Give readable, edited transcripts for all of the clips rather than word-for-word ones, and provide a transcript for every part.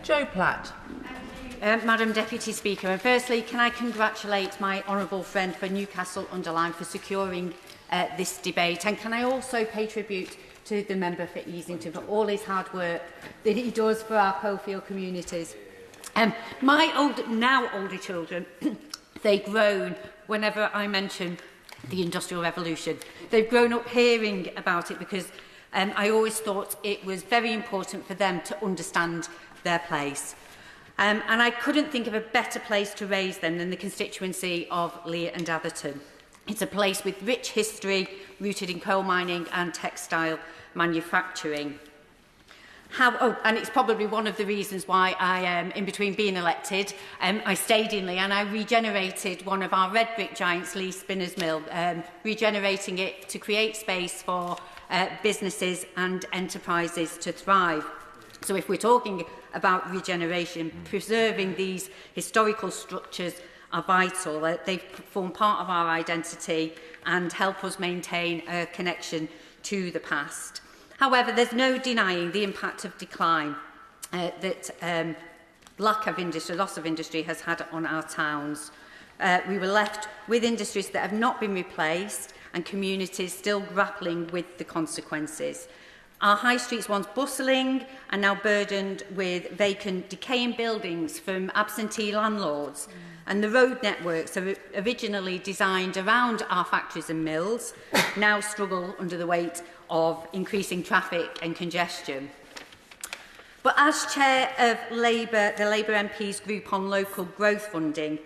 Jo Platt. Madam Deputy Speaker, and firstly, can I congratulate my honourable friend for Newcastle Underline for securing this debate, and can I also pay tribute to the member for Easington for all his hard work that he does for our Coalfield communities. My now older children, they groan whenever I mention the Industrial Revolution. They've grown up hearing about it because I always thought it was very important for them to understand their place. And I couldn't think of a better place to raise them than the constituency of Leigh and Atherton. It's a place with rich history, rooted in coal mining and textile manufacturing. And it's probably one of the reasons why in between being elected, I stayed in Leigh and I regenerated one of our red brick giants, Leigh Spinners Mill, regenerating it to create space for businesses and enterprises to thrive. So if we're talking about regeneration, preserving these historical structures are vital. They form part of our identity and help us maintain a connection to the past. However, there's no denying the impact of decline that lack of industry, loss of industry has had on our towns. We were left with industries that have not been replaced and communities still grappling with the consequences. Our high streets, once bustling, are now burdened with vacant, decaying buildings from absentee landlords. And the road networks that were originally designed around our factories and mills now struggle under the weight of increasing traffic and congestion. But as chair of the Labour MP's group on local growth funding,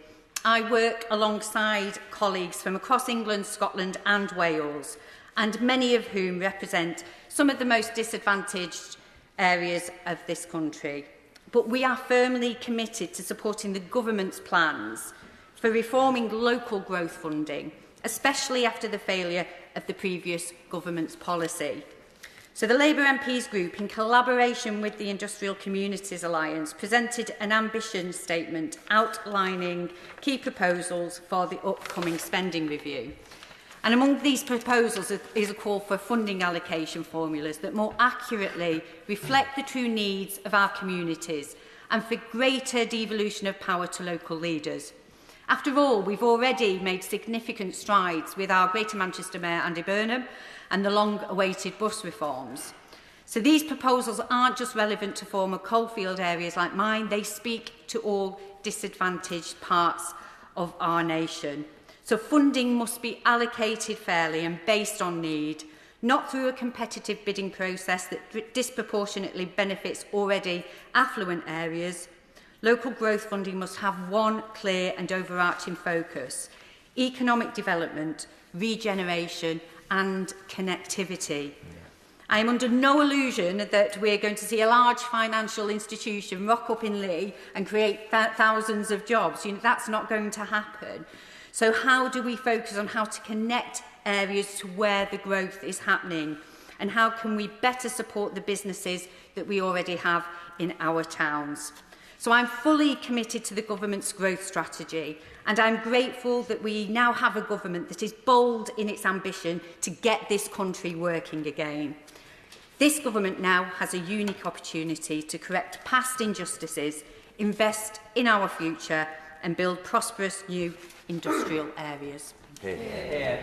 I work alongside colleagues from across England, Scotland and Wales, and many of whom represent some of the most disadvantaged areas of this country. But we are firmly committed to supporting the government's plans for reforming local growth funding, especially after the failure of the previous government's policy. So the Labour MP's group, in collaboration with the Industrial Communities Alliance, presented an ambition statement outlining key proposals for the upcoming spending review. And among these proposals is a call for funding allocation formulas that more accurately reflect the true needs of our communities and for greater devolution of power to local leaders. After all, we've already made significant strides with our Greater Manchester Mayor Andy Burnham and the long-awaited bus reforms. So these proposals aren't just relevant to former coalfield areas like mine, they speak to all disadvantaged parts of our nation. So funding must be allocated fairly and based on need, not through a competitive bidding process that disproportionately benefits already affluent areas. Local growth funding must have one clear and overarching focus: economic development, regeneration and connectivity. I am under no illusion that we're going to see a large financial institution rock up in Leigh and create thousands of jobs. That's not going to happen. So how do we focus on how to connect areas to where the growth is happening? And how can we better support the businesses that we already have in our towns? So I'm fully committed to the government's growth strategy, and I'm grateful that we now have a government that is bold in its ambition to get this country working again. This government now has a unique opportunity to correct past injustices, invest in our future and build prosperous new industrial areas. Yeah.